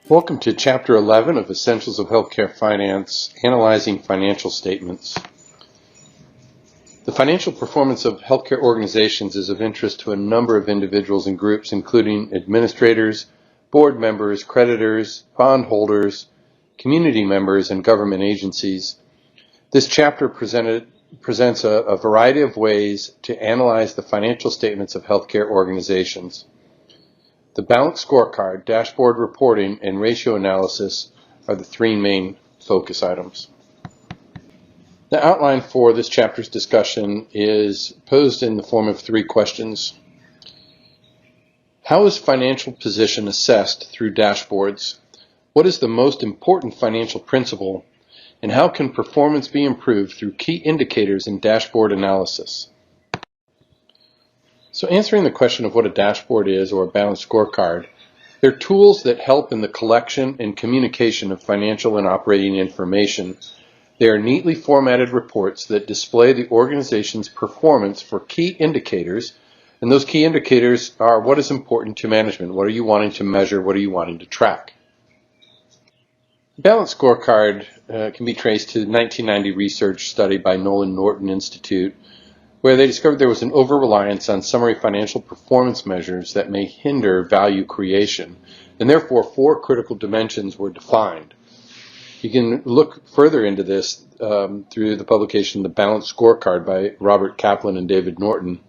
Welcome to Chapter 11 of Essentials of Healthcare Finance, Analyzing Financial Statements. The financial performance of healthcare organizations is of interest to a number of individuals and groups, including administrators, board members, creditors, bondholders, community members, and government agencies. This chapter presents a variety of ways to analyze the financial statements of healthcare organizations. The balanced scorecard, dashboard reporting, and ratio analysis are the three main focus items. The outline for this chapter's discussion is posed in the form of three questions. How is financial position assessed through dashboards? What is the most important financial principle? And how can performance be improved through key indicators in dashboard analysis? So answering the question of what a dashboard is or a balanced scorecard, they're tools that help in the collection and communication of financial and operating information. They are neatly formatted reports that display the organization's performance for key indicators, and those key indicators are what is important to management. What are you wanting to measure? What are you wanting to track? The balanced scorecard can be traced to the 1990 research study by Nolan Norton Institute, where they discovered there was an over-reliance on summary financial performance measures that may hinder value creation, and therefore 4 critical dimensions were defined. You can look further into this through the publication The Balanced Scorecard by Robert Kaplan and David Norton,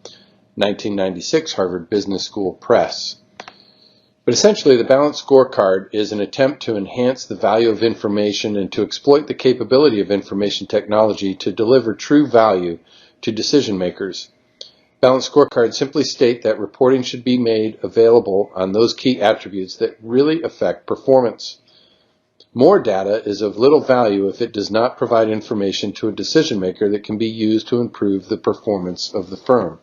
1996, Harvard Business School Press. But essentially, the balanced scorecard is an attempt to enhance the value of information and to exploit the capability of information technology to deliver true value to decision makers. Balanced scorecards simply state that reporting should be made available on those key attributes that really affect performance. More data is of little value if it does not provide information to a decision maker that can be used to improve the performance of the firm.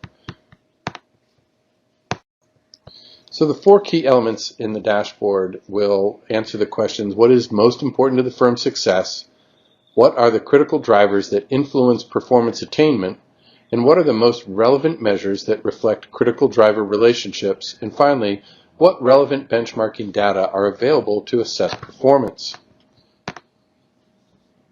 So the 4 key elements in the dashboard will answer the questions: what is most important to the firm's success? What are the critical drivers that influence performance attainment? And what are the most relevant measures that reflect critical driver relationships? And finally, what relevant benchmarking data are available to assess performance?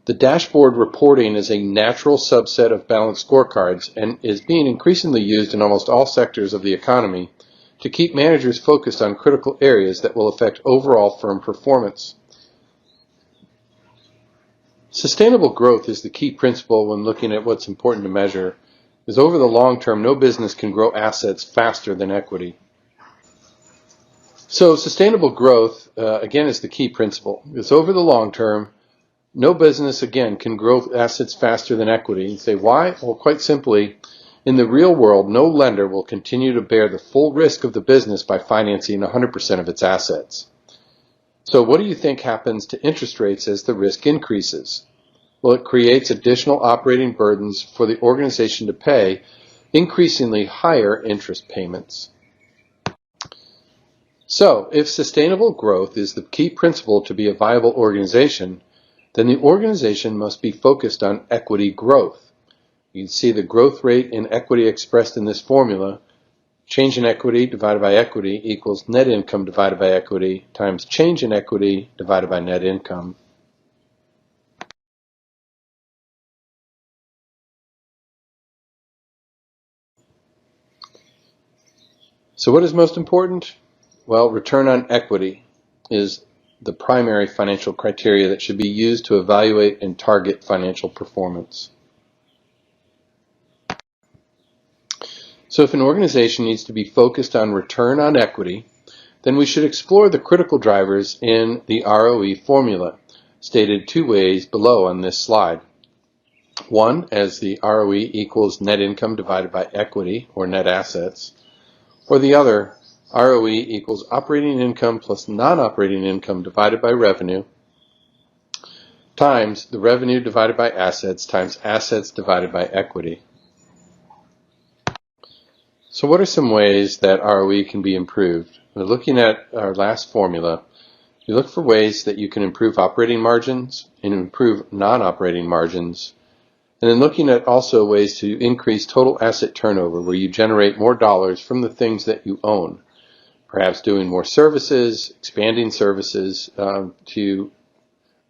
The dashboard reporting is a natural subset of balanced scorecards and is being increasingly used in almost all sectors of the economy to keep managers focused on critical areas that will affect overall firm performance. Sustainable growth is the key principle when looking at what's important to measure, because over the long term, no business can grow assets faster than equity. So sustainable growth, again, is the key principle, because over the long term, no business, again, can grow assets faster than equity. You say, why? Well, quite simply, in the real world, no lender will continue to bear the full risk of the business by financing 100% of its assets. So what do you think happens to interest rates as the risk increases? Well, it creates additional operating burdens for the organization to pay, increasingly higher interest payments. So, if sustainable growth is the key principle to be a viable organization, then the organization must be focused on equity growth. You can see the growth rate in equity expressed in this formula. Change in equity divided by equity equals net income divided by equity times change in equity divided by net income. So what is most important? Well, return on equity is the primary financial criteria that should be used to evaluate and target financial performance. So if an organization needs to be focused on return on equity, then we should explore the critical drivers in the ROE formula, stated 2 ways below on this slide. One, as the ROE equals net income divided by equity, or net assets, or the other, ROE equals operating income plus non-operating income divided by revenue times the revenue divided by assets times assets divided by equity. So what are some ways that ROE can be improved? We're looking at our last formula. You look for ways that you can improve operating margins and improve non-operating margins. And then looking at also ways to increase total asset turnover, where you generate more dollars from the things that you own. perhaps doing more services, expanding services to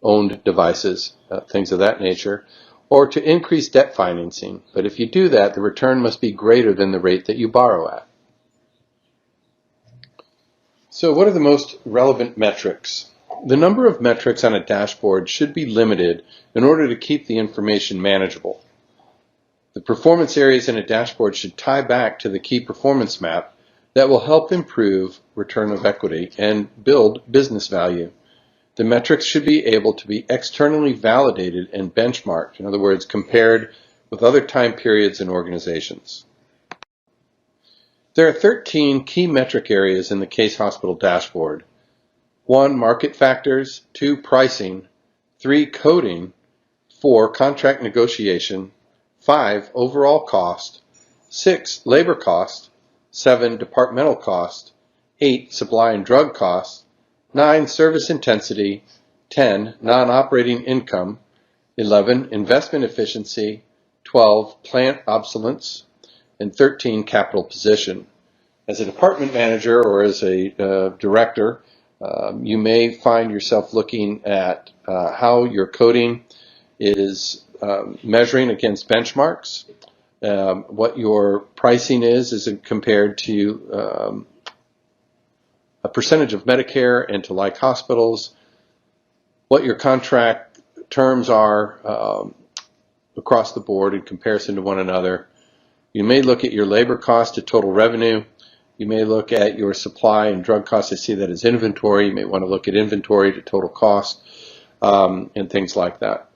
owned devices, things of that nature, or to increase debt financing. But if you do that, the return must be greater than the rate that you borrow at. So what are the most relevant metrics? The number of metrics on a dashboard should be limited in order to keep the information manageable. The performance areas in a dashboard should tie back to the key performance map that will help improve return of equity and build business value. The metrics should be able to be externally validated and benchmarked, in other words, compared with other time periods and organizations. There are 13 key metric areas in the Case Hospital dashboard. 1. Market factors. 2. Pricing. 3. Coding. 4. Contract negotiation. 5. Overall cost. 6. Labor cost. 7. Departmental cost. 8. Supply and drug cost. 9. Service intensity. 10. Non-operating income. 11. Investment efficiency. 12. Plant obsolescence. And 13. Capital position. As a department manager or as a director, you may find yourself looking at how your coding is measuring against benchmarks, what your pricing is compared to a percentage of Medicare and to like hospitals, what your contract terms are across the board in comparison to one another. You may look at your labor cost to total revenue. You may look at your supply and drug costs. I see that as inventory. You may want to look at inventory to total cost and things like that.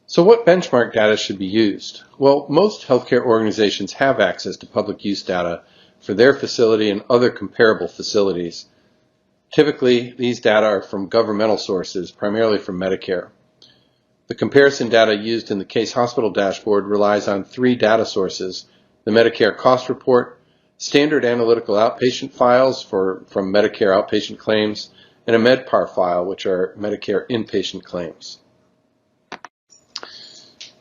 So what benchmark data should be used? Well, most healthcare organizations have access to public use data for their facility and other comparable facilities. Typically, these data are from governmental sources, primarily from Medicare. The comparison data used in the Case Hospital dashboard relies on 3 data sources: the Medicare cost report, standard analytical outpatient files from Medicare outpatient claims, and a MedPAR file, which are Medicare inpatient claims.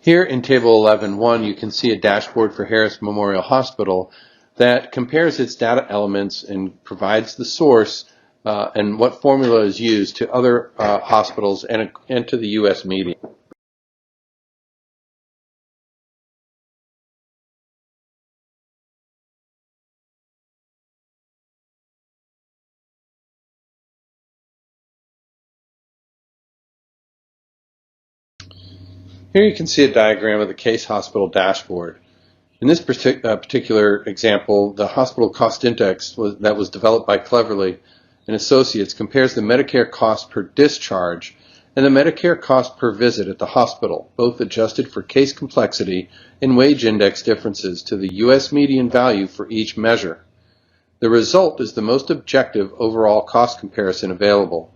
Here in Table 11.1, you can see a dashboard for Harris Memorial Hospital that compares its data elements and provides the source and what formula is used to other hospitals and to the U.S. media. Here you can see a diagram of the Case Hospital dashboard. In this particular example, the hospital cost index that was developed by Cleverly and Associates compares the Medicare cost per discharge and the Medicare cost per visit at the hospital, both adjusted for case complexity and wage index differences, to the U.S. median value for each measure. The result is the most objective overall cost comparison available.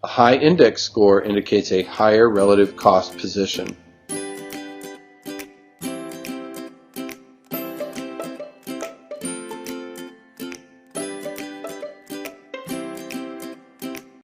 A high index score indicates a higher relative cost position.